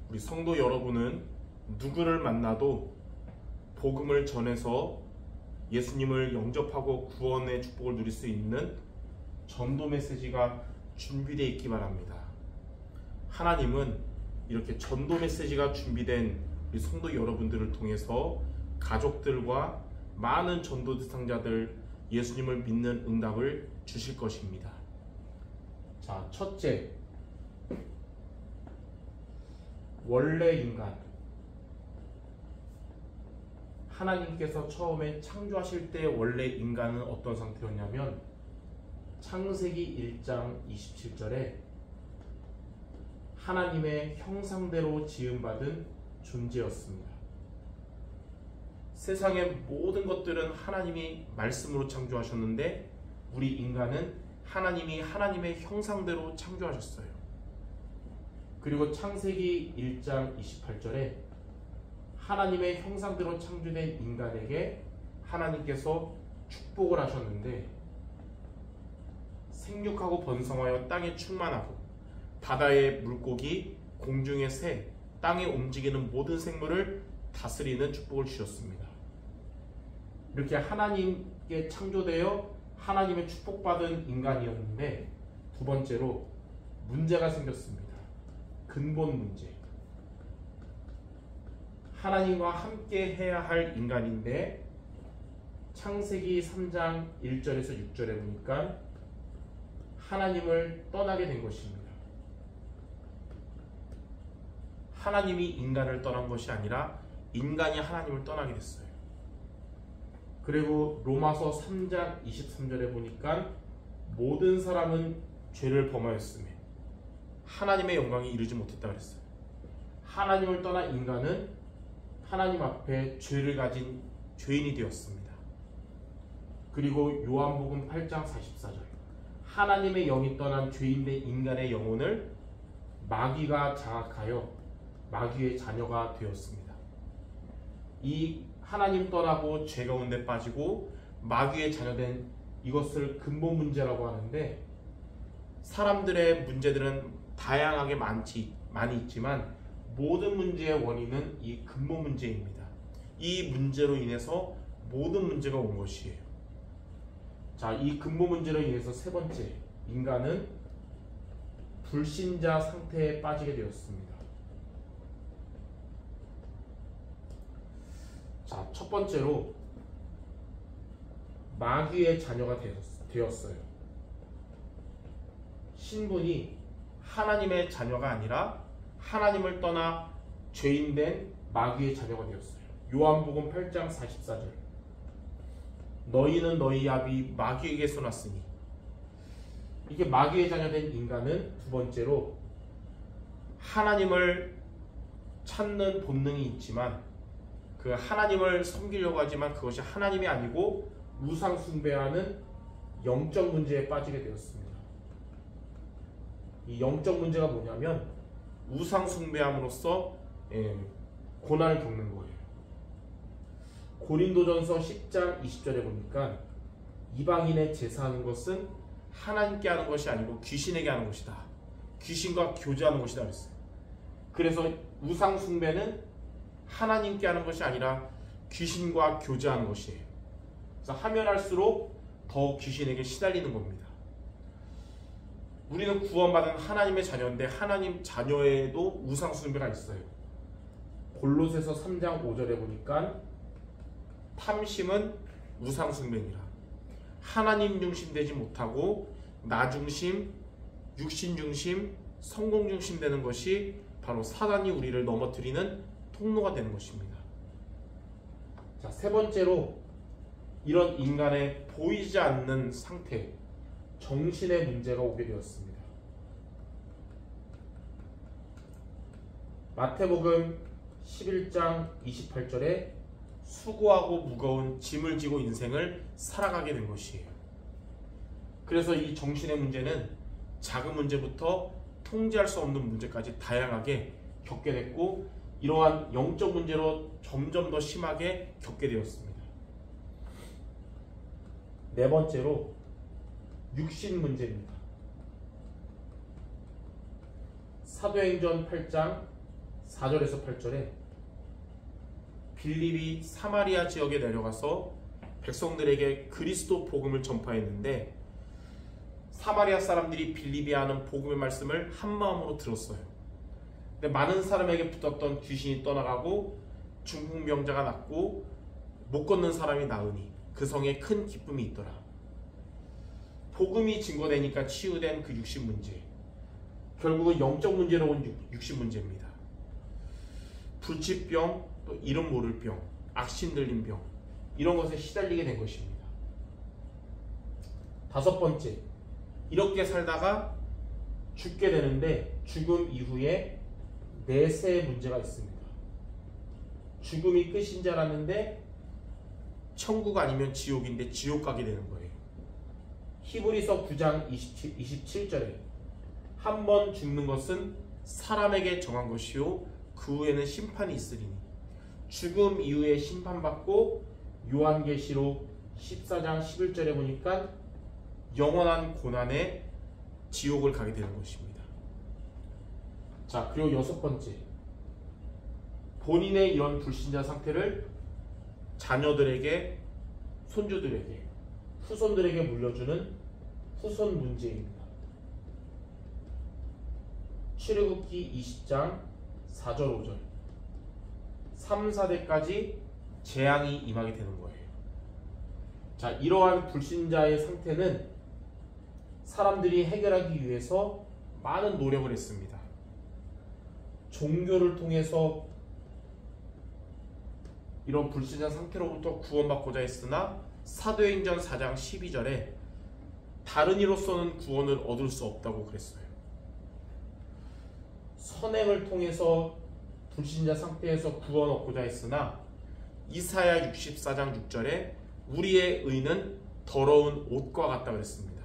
우리 성도 여러분은 누구를 만나도 복음을 전해서 예수님을 영접하고 구원의 축복을 누릴 수 있는 전도 메시지가 준비되어 있기 바랍니다. 하나님은 이렇게 전도 메시지가 준비된 우리 성도 여러분들을 통해서 가족들과 많은 전도 대상자들 예수님을 믿는 응답을 주실 것입니다. 자, 첫째, 원래 인간. 하나님께서 처음에 창조하실 때 원래 인간은 어떤 상태였냐면 창세기 1장 27절에 하나님의 형상대로 지음받은 존재였습니다. 세상의 모든 것들은 하나님이 말씀으로 창조하셨는데 우리 인간은 하나님이 하나님의 형상대로 창조하셨어요. 그리고 창세기 1장 28절에 하나님의 형상대로 창조된 인간에게 하나님께서 축복을 하셨는데 생육하고 번성하여 땅에 충만하고 바다의 물고기, 공중의 새, 땅에 움직이는 모든 생물을 다스리는 축복을 주셨습니다. 이렇게 하나님께 창조되어 하나님의 축복받은 인간이었는데 두 번째로 문제가 생겼습니다. 근본 문제. 하나님과 함께 해야 할 인간인데 창세기 3장 1절에서 6절에 보니까 하나님을 떠나게 된 것입니다. 하나님이 인간을 떠난 것이 아니라 인간이 하나님을 떠나게 됐어요. 그리고 로마서 3장 23절에 보니까 모든 사람은 죄를 범하였으며 하나님의 영광에 이르지 못했다 그랬어요. 하나님을 떠난 인간은 하나님 앞에 죄를 가진 죄인이 되었습니다. 그리고 요한복음 8장 44절 하나님의 영이 떠난 죄인된 인간의 영혼을 마귀가 장악하여 마귀의 자녀가 되었습니다. 이 하나님 떠나고 죄 가운데 빠지고 마귀의 자녀된 이것을 근본 문제라고 하는데 사람들의 문제들은 다양하게 많이 있지만 모든 문제의 원인은 이 근본 문제입니다. 이 문제로 인해서 모든 문제가 온 것이에요. 자, 이 근본 문제로 인해서 세 번째, 인간은 불신자 상태에 빠지게 되었습니다. 자, 첫 번째로 마귀의 자녀가 되었어요. 신분이 하나님의 자녀가 아니라 하나님을 떠나 죄인된 마귀의 자녀가 되었어요. 요한복음 8장 44절 너희는 너희 아비 마귀에게 쏘났으니 이게 마귀의 자녀된 인간은 두 번째로 하나님을 찾는 본능이 있지만 그 하나님을 섬기려고 하지만 그것이 하나님이 아니고 우상 숭배하는 영적 문제에 빠지게 되었습니다. 이 영적 문제가 뭐냐면 우상 숭배함으로써 고난을 겪는 거예요. 고린도전서 10장 20절에 보니까 이방인의 제사하는 것은 하나님께 하는 것이 아니고 귀신에게 하는 것이다. 귀신과 교제하는 것이다 그랬어요. 그래서 우상 숭배는 하나님께 하는 것이 아니라 귀신과 교제하는 것이에요. 그래서 하면 할수록 더 귀신에게 시달리는 겁니다. 우리는 구원받은 하나님의 자녀인데 하나님 자녀에도 우상 숭배가 있어요. 골로새서 3장 5절에 보니까 탐심은 우상 숭배니라. 하나님 중심 되지 못하고 나 중심, 육신 중심, 성공 중심 되는 것이 바로 사단이 우리를 넘어뜨리는 통로가 되는 것입니다. 자, 세 번째로 이런 인간의 보이지 않는 상태, 정신의 문제가 오게 되었습니다. 마태복음 11장 28절에 수고하고 무거운 짐을 지고 인생을 살아가게 된 것이에요. 그래서 이 정신의 문제는 작은 문제부터 통제할 수 없는 문제까지 다양하게 겪게 됐고 이러한 영적 문제로 점점 더 심하게 겪게 되었습니다. 네 번째로 육신 문제입니다. 사도행전 8장 4절에서 8절에 빌립이 사마리아 지역에 내려가서 백성들에게 그리스도 복음을 전파했는데 사마리아 사람들이 빌립이 하는 복음의 말씀을 한마음으로 들었어요. 근데 많은 사람에게 붙었던 귀신이 떠나가고 중풍병자가 낫고 못 걷는 사람이 나으니 그 성에 큰 기쁨이 있더라. 복음이 증거되니까 치유된 그 육신 문제, 결국은 영적 문제로 온 육신 문제입니다. 불치병, 또 이름 모를 병, 악신 들린 병, 이런 것에 시달리게 된 것입니다. 5번째, 이렇게 살다가 죽게 되는데 죽음 이후에 내세의 문제가 있습니다. 죽음이 끝인 줄 알았는데 천국 아니면 지옥인데 지옥 가게 되는 거예요. 히브리서 9장 27절에 한 번 죽는 것은 사람에게 정한 것이요 그 후에는 심판이 있으리니 죽음 이후에 심판받고 요한계시록 14장 11절에 보니까 영원한 고난의 지옥을 가게 되는 것입니다. 자, 그리고 6번째, 본인의 이런 불신자 상태를 자녀들에게, 손주들에게, 후손들에게 물려주는 후손 문제입니다. 출애굽기 20장 4절 5절 3, 4대까지 재앙이 임하게 되는 거예요. 자, 이러한 불신자의 상태는 사람들이 해결하기 위해서 많은 노력을 했습니다. 종교를 통해서 이런 불신자 상태로부터 구원받고자 했으나 사도행전 4장 12절에 다른 이로서는 구원을 얻을 수 없다고 그랬어요. 선행을 통해서 불신자 상태에서 구원 얻고자 했으나 이사야 64장 6절에 우리의 의는 더러운 옷과 같다 그랬습니다.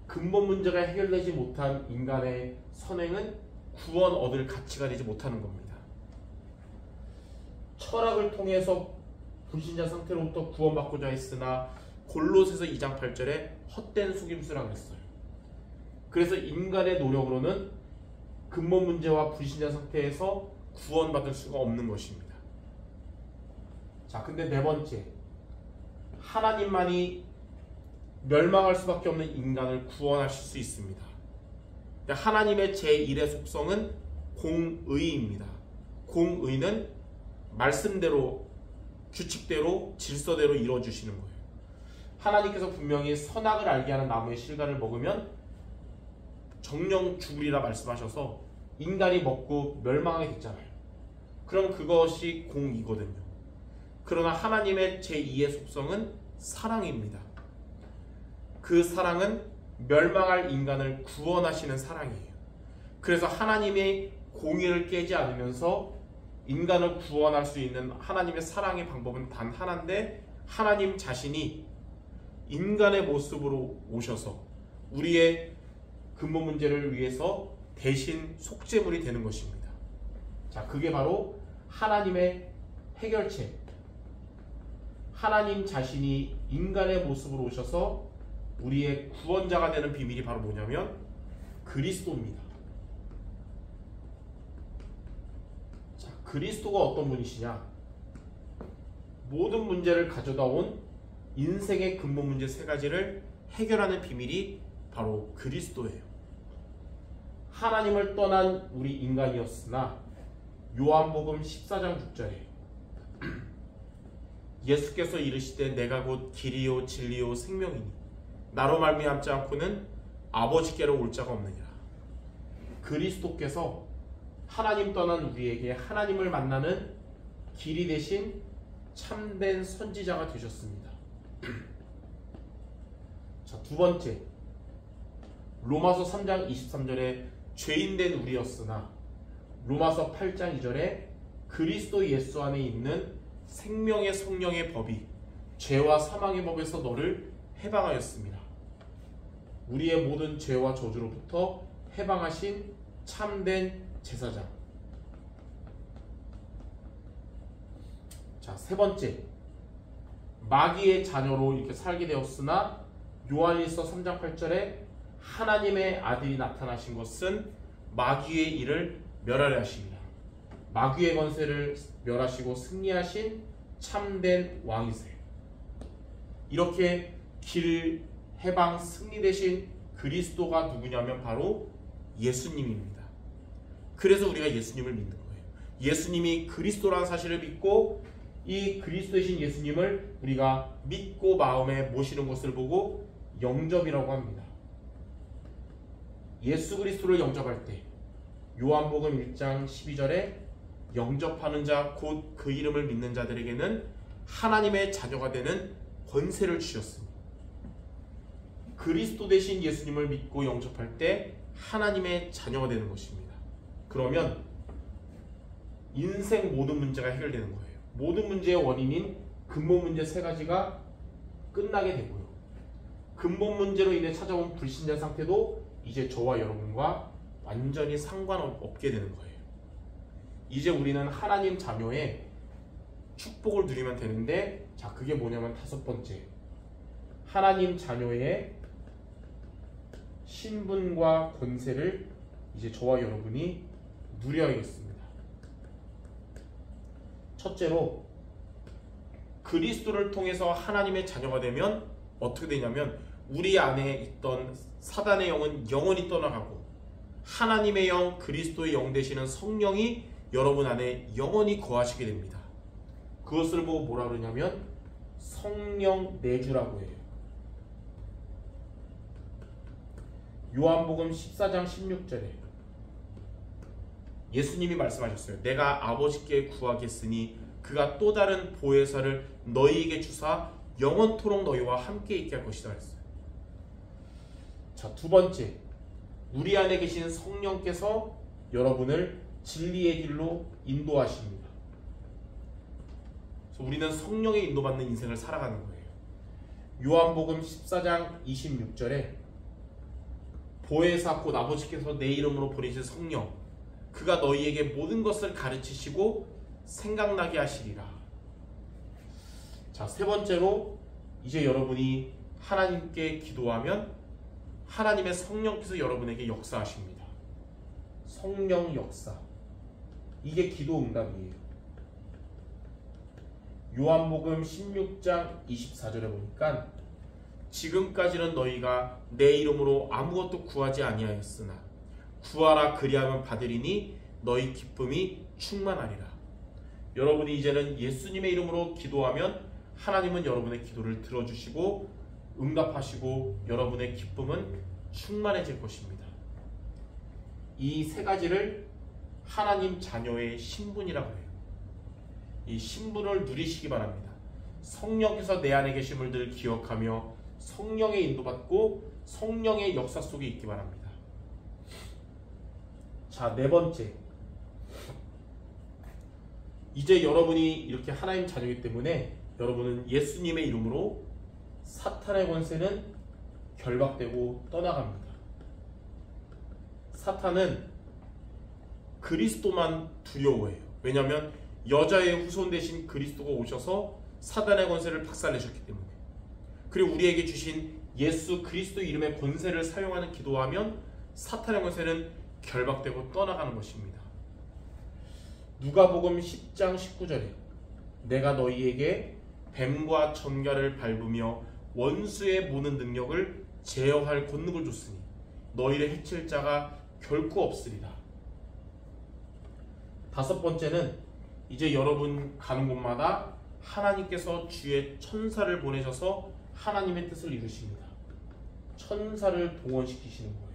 근본 문제가 해결되지 못한 인간의 선행은 구원 얻을 가치가 되지 못하는 겁니다. 철학을 통해서 불신자 상태로부터 구원받고자 했으나 골로새서 2장 8절에 헛된 속임수라고 했어요. 그래서 인간의 노력으로는 근본 문제와 불신자 상태에서 구원받을 수가 없는 것입니다. 자, 근데 4번째, 하나님만이 멸망할 수밖에 없는 인간을 구원하실 수 있습니다. 하나님의 제1의 속성은 공의입니다. 공의는 말씀대로, 규칙대로, 질서대로 이루어주시는 거예요. 하나님께서 분명히 선악을 알게 하는 나무의 실과를 먹으면 정령 죽으리라 말씀하셔서 인간이 먹고 멸망하게 됐잖아요. 그럼 그것이 공이거든요. 그러나 하나님의 제2의 속성은 사랑입니다. 그 사랑은 멸망할 인간을 구원하시는 사랑이에요. 그래서 하나님의 공의를 깨지 않으면서 인간을 구원할 수 있는 하나님의 사랑의 방법은 단 하나인데, 하나님 자신이 인간의 모습으로 오셔서 우리의 근본 문제를 위해서 대신 속죄물이 되는 것입니다. 자, 그게 바로 하나님의 해결책, 하나님 자신이 인간의 모습으로 오셔서 우리의 구원자가 되는 비밀이 바로 뭐냐면 그리스도입니다. 자, 그리스도가 어떤 분이시냐? 모든 문제를 가져다 온 인생의 근본 문제 3가지를 해결하는 비밀이 바로 그리스도예요. 하나님을 떠난 우리 인간이었으나 요한복음 14장 6절에 예수께서 이르시되 내가 곧 길이요 진리요 생명이니 나로 말미암지 않고는 아버지께로 올 자가 없느니라. 그리스도께서 하나님 떠난 우리에게 하나님을 만나는 길이 되신 참된 선지자가 되셨습니다. 자, 2번째, 로마서 3장 23절에 죄인된 우리였으나 로마서 8장 2절에 그리스도 예수 안에 있는 생명의 성령의 법이 죄와 사망의 법에서 너를 해방하였습니다. 우리의 모든 죄와 저주로부터 해방하신 참된 제사장. 자, 3번째, 마귀의 자녀로 이렇게 살게 되었으나 요한일서 3장 8절에 하나님의 아들이 나타나신 것은 마귀의 일을 멸하려 하십니다. 마귀의 권세를 멸하시고 승리하신 참된 왕이세요. 이렇게 길, 해방, 승리 되신 그리스도가 누구냐면 바로 예수님입니다. 그래서 우리가 예수님을 믿는 거예요. 예수님이 그리스도라는 사실을 믿고 이 그리스도이신 예수님을 우리가 믿고 마음에 모시는 것을 보고 영접이라고 합니다. 예수 그리스도를 영접할 때 요한복음 1장 12절에 영접하는 자 곧 그 이름을 믿는 자들에게는 하나님의 자녀가 되는 권세를 주셨으니 그리스도 되신 예수님을 믿고 영접할 때 하나님의 자녀가 되는 것입니다. 그러면 인생 모든 문제가 해결되는 거예요. 모든 문제의 원인인 근본 문제 세 가지가 끝나게 되고요. 근본 문제로 인해 찾아온 불신자 상태도 이제 저와 여러분과 완전히 상관없게 되는 거예요. 이제 우리는 하나님 자녀의 축복을 누리면 되는데, 자, 그게 뭐냐면 다섯 번째, 하나님 자녀의 신분과 권세를 이제 저와 여러분이 누려야겠습니다. 첫째로, 그리스도를 통해서 하나님의 자녀가 되면 어떻게 되냐면 우리 안에 있던 사단의 영은 영원히 떠나가고 하나님의 영, 그리스도의 영 되시는 성령이 여러분 안에 영원히 거하시게 됩니다. 그것을 보고 뭐라 그러냐면 성령 내주라고 해요. 요한복음 14장 16절에 예수님이 말씀하셨어요. 내가 아버지께 구하겠으니 그가 또 다른 보혜사를 너희에게 주사 영원토록 너희와 함께 있게 할 것이다 했어요. 자, 두 번째, 우리 안에 계신 성령께서 여러분을 진리의 길로 인도하십니다. 그래서 우리는 성령의 인도받는 인생을 살아가는 거예요. 요한복음 14장 26절에 보혜사 곧 아버지께서 내 이름으로 보내신 성령, 그가 너희에게 모든 것을 가르치시고 생각나게 하시리라. 자, 세 번째로, 이제 여러분이 하나님께 기도하면 하나님의 성령께서 여러분에게 역사하십니다. 성령 역사, 이게 기도 응답이에요. 요한복음 16장 24절에 보니까 지금까지는 너희가 내 이름으로 아무것도 구하지 아니하였으나 구하라 그리하면 받으리니 너희 기쁨이 충만하리라. 여러분이 이제는 예수님의 이름으로 기도하면 하나님은 여러분의 기도를 들어주시고 응답하시고 여러분의 기쁨은 충만해질 것입니다. 이 세 가지를 하나님 자녀의 신분이라고 해요. 이 신분을 누리시기 바랍니다. 성령께서 내 안에 계심을 늘 기억하며 성령의 인도받고 성령의 역사 속에 있기 바랍니다. 자, 네 번째, 이제 여러분이 이렇게 하나님 자녀이기 때문에 여러분은 예수님의 이름으로 사탄의 권세는 결박되고 떠나갑니다. 사탄은 그리스도만 두려워해요. 왜냐하면 여자의 후손 대신 그리스도가 오셔서 사단의 권세를 박살내셨기 때문에. 그리고 우리에게 주신 예수 그리스도 이름의 권세를 사용하는 기도하면 사탄의 권세는 결박되고 떠나가는 것입니다. 누가복음 10장 19절에 내가 너희에게 뱀과 전갈을 밟으며 원수의 모든 능력을 제어할 권능을 줬으니 너희를 해칠 자가 결코 없으리라. 다섯 번째는, 이제 여러분 가는 곳마다 하나님께서 주의 천사를 보내셔서 하나님의 뜻을 이루십니다. 천사를 동원시키시는 거예요.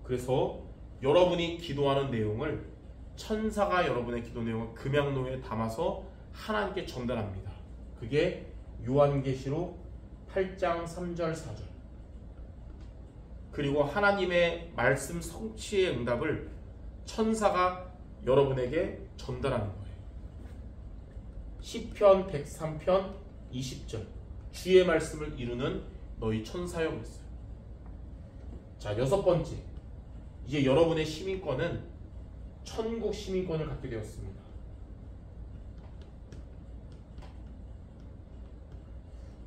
그래서 여러분이 기도하는 내용을 천사가 여러분의 기도 내용을 금양로에 담아서 하나님께 전달합니다. 그게 요한계시록 8장 3절 4절. 그리고 하나님의 말씀 성취의 응답을 천사가 여러분에게 전달하는 거예요. 시편 103편 20절 주의 말씀을 이루는 너희 천사여 그랬어요. 자, 여섯 번째, 이제 여러분의 시민권은 천국 시민권을 갖게 되었습니다.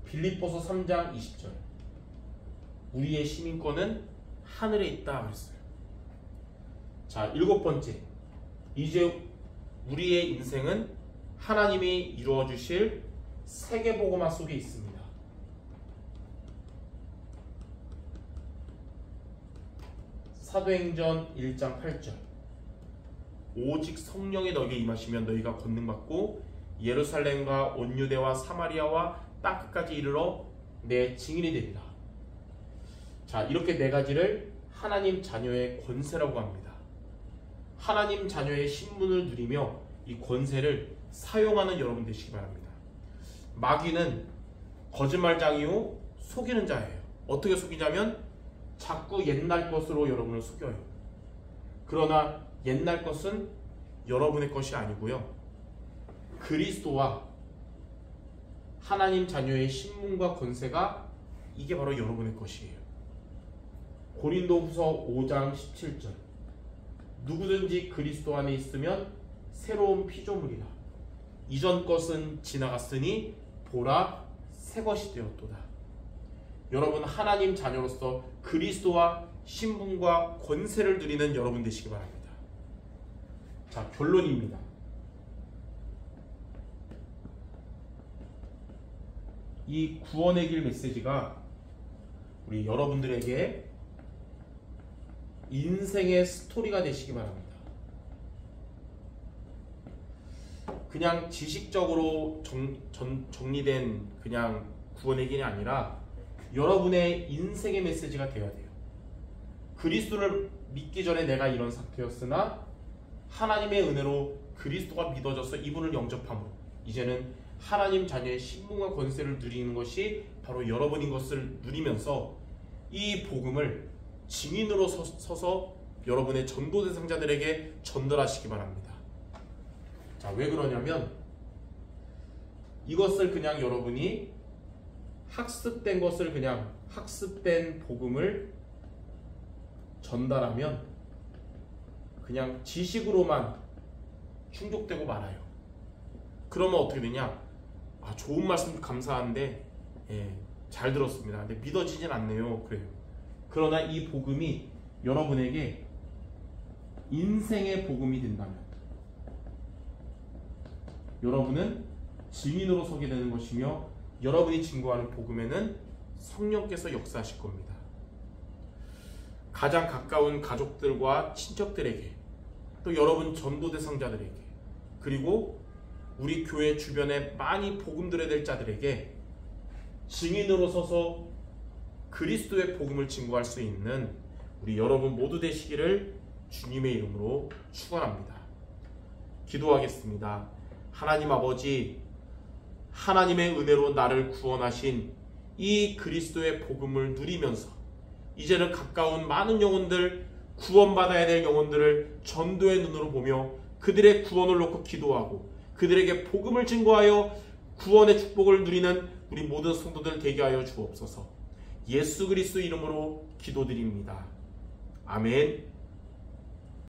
빌립보서 3장 20절 우리의 시민권은 하늘에 있다 그랬어요. 자, 일곱 번째, 이제 우리의 인생은 하나님이 이루어 주실 세계복음화 속에 있습니다. 사도행전 1장 8절 오직 성령이 너에게 임하시면 너희가 권능받고 예루살렘과 온 유대와 사마리아와 땅끝까지 이르러 내 증인이 되리라. 자, 이렇게 네 가지를 하나님 자녀의 권세라고 합니다. 하나님 자녀의 신분을 누리며 이 권세를 사용하는 여러분 되시기 바랍니다. 마귀는 거짓말장이요 속이는 자예요. 어떻게 속이냐면 자꾸 옛날 것으로 여러분을 속여요. 그러나 옛날 것은 여러분의 것이 아니고요, 그리스도와 하나님 자녀의 신분과 권세가 이게 바로 여러분의 것이에요. 고린도후서 5장 17절 누구든지 그리스도 안에 있으면 새로운 피조물이라. 이전 것은 지나갔으니 보라 새 것이 되었도다. 여러분 하나님 자녀로서 그리스도와 신분과 권세를 누리는 여러분 되시기 바랍니다. 자, 결론입니다. 이 구원의 길 메시지가 우리 여러분들에게 인생의 스토리가 되시기 바랍니다. 그냥 지식적으로 정리된 그냥 구원의 길이 아니라 여러분의 인생의 메시지가 되어야 돼요. 그리스도를 믿기 전에 내가 이런 상태였으나 하나님의 은혜로 그리스도가 믿어져서 이분을 영접함으로 이제는 하나님 자녀의 신분과 권세를 누리는 것이 바로 여러분인 것을 누리면서 이 복음을 증인으로 서서 여러분의 전도 대상자들에게 전달하시기 바랍니다. 자, 왜 그러냐면 이것을 그냥 여러분이 학습된 것을 그냥 학습된 복음을 전달하면 그냥 지식으로만 충족되고 말아요. 그러면 어떻게 되냐? 좋은 말씀 감사한데 잘 들었습니다. 근데 믿어지진 않네요. 그래요. 그러나 이 복음이 여러분에게 인생의 복음이 된다면 여러분은 증인으로 서게 되는 것이며 여러분이 증거하는 복음에는 성령께서 역사하실 겁니다. 가장 가까운 가족들과 친척들에게, 또 여러분 전도 대상자들에게, 그리고 우리 교회 주변에 많이 복음 들어야 될 자들에게 증인으로 서서 그리스도의 복음을 증거할 수 있는 우리 여러분 모두 되시기를 주님의 이름으로 축원합니다. 기도하겠습니다. 하나님 아버지, 하나님의 은혜로 나를 구원하신 이 그리스도의 복음을 누리면서 이제는 가까운 많은 영혼들, 구원받아야 될 영혼들을 전도의 눈으로 보며 그들의 구원을 놓고 기도하고 그들에게 복음을 증거하여 구원의 축복을 누리는 우리 모든 성도들 되게 하여 주옵소서. 예수 그리스도 이름으로 기도드립니다. 아멘.